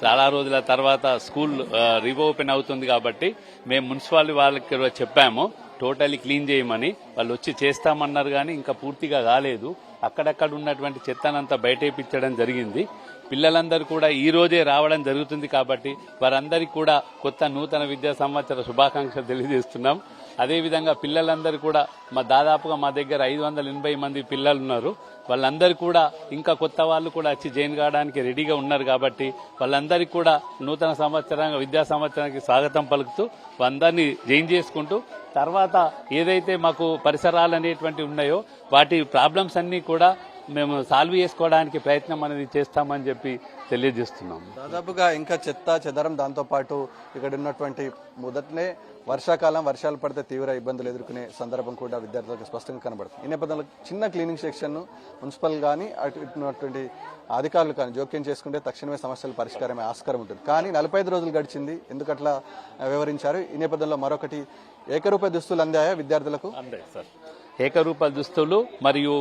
చాలా రోజుల తర్వాత స్కూల్ రీఓపెన్ అవుతుంది కాబట్టి మేము మున్సిపాలిటీ వాళ్ళకి చెప్పాము టోటలీ క్లీన్ చేయమని. వాళ్ళు వచ్చి చేస్తామన్నారు కానీ ఇంకా పూర్తిగా కాలేదు. అక్కడక్కడ ఉన్నటువంటి చెత్తనంతా బయటేపించడం జరిగింది. పిల్లలందరూ కూడా ఈ రోజే రావడం జరుగుతుంది కాబట్టి వారందరికీ కూడా కొత్త నూతన విద్యా సంవత్సర శుభాకాంక్షలు తెలియజేస్తున్నాం. అదేవిధంగా పిల్లలందరూ కూడా దాదాపుగా మా దగ్గర 580 మంది పిల్లలు ఉన్నారు. వాళ్ళందరూ కూడా ఇంకా కొత్త వాళ్ళు కూడా వచ్చి జాయిన్ కావడానికి రెడీగా ఉన్నారు కాబట్టి వాళ్ళందరికీ కూడా నూతన సంవత్సరంగా విద్యా సంవత్సరానికి స్వాగతం పలుకుతూ అందరినీ జాయిన్ చేసుకుంటూ తర్వాత ఏదైతే మాకు పరిసరాలు అనేటువంటి ఉన్నాయో వాటి ప్రాబ్లమ్స్ అన్ని కూడా మేము సాల్వ్ చేసుకోవడానికి ప్రయత్నం అనేది చేస్తామని చెప్పి తెలియజేస్తున్నాం. దాదాపుగా ఇంకా చెత్త చెదరం, దాంతో పాటు ఇక్కడ ఉన్నటువంటి మొదటనే వర్షాకాలం, వర్షాలు పడితే తీవ్ర ఇబ్బందులు ఎదుర్కొనే సందర్భం కూడా విద్యార్థులకు స్పష్టంగా కనబడుతుంది. ఈ నేపథ్యంలో చిన్న క్లీనింగ్ సెక్షన్ మున్సిపల్ కానీ అటున్నటువంటి అధికారులు కానీ జోక్యం చేసుకుంటే తక్షణమే సమస్యలు పరిష్కారమే ఆస్కారం ఉంటుంది. కానీ 45 రోజులు గడిచింది, ఎందుకట్లా వివరించారు? ఈ నేపథ్యంలో మరొకటి, ఏకరూపాయి దుస్తులు అందాయా విద్యార్థులకు? అందాయి సార్, ఏకరూపాయ దుస్తులు మరియు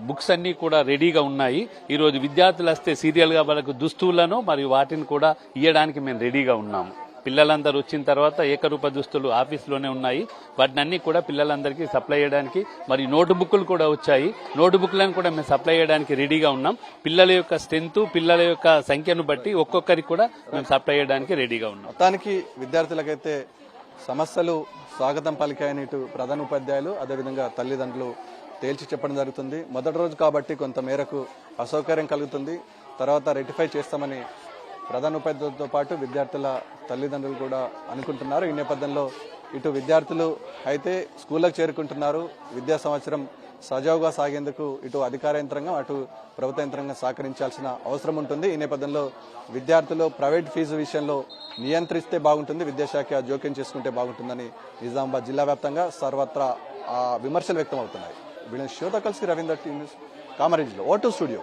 బుక్స్ అన్ని కూడా రెడీగా ఉన్నాయి. ఈ రోజు విద్యార్థులు వస్తే సీరియల్ గా వాళ్ళకు దుస్తులను మరియు వాటిని కూడా ఇవ్వడానికి మేము రెడీగా ఉన్నాము. పిల్లలందరూ వచ్చిన తర్వాత ఏకరూపాయ దుస్తులు ఆఫీసులోనే ఉన్నాయి. వాటిని అన్ని కూడా పిల్లలందరికీ సప్లై చేయడానికి, మరియు నోటు బుక్లు కూడా వచ్చాయి. నోటు బుక్లను కూడా మేము సప్లై చేయడానికి రెడీగా ఉన్నాం. పిల్లల యొక్క స్ట్రెంత్, పిల్లల యొక్క సంఖ్యను బట్టి ఒక్కొక్కరికి కూడా మేము సప్లై చేయడానికి రెడీగా ఉన్నాం. మొత్తానికి విద్యార్థులకైతే సమస్యలు స్వాగతం పలికాయని ఇటు ప్రధాన ఉపాధ్యాయులు అదేవిధంగా తల్లిదండ్రులు తేల్చి చెప్పడం జరుగుతుంది. మొదటి రోజు కాబట్టి కొంత మేరకు అసౌకర్యం కలుగుతుంది, తర్వాత రెక్టిఫై చేస్తామని ప్రధాన ఉపాధ్యాయులతో పాటు విద్యార్థుల తల్లిదండ్రులు కూడా అనుకుంటున్నారు. ఈ నేపథ్యంలో ఇటు విద్యార్థులు అయితే స్కూళ్ళకు చేరుకుంటున్నారు. విద్యా సంవత్సరం సజావుగా సాగేందుకు ఇటు అధికార యంత్రాంగం, అటు ప్రభుత్వ యంత్రాంగం సహకరించాల్సిన అవసరం ఉంటుంది. ఈ నేపథ్యంలో విద్యార్థులు ప్రైవేట్ ఫీజు విషయంలో నియంత్రిస్తే బాగుంటుంది, విద్యాశాఖ జోక్యం చేసుకుంటే బాగుంటుందని నిజామాబాద్ జిల్లా వ్యాప్తంగా సర్వత్రా విమర్శలు వ్యక్తం అవుతున్నాయి. వీళ్ళని షోతో కలిసి రవీందర్ టీవీ న్యూస్ కామారెడ్డిలో. Vote studio.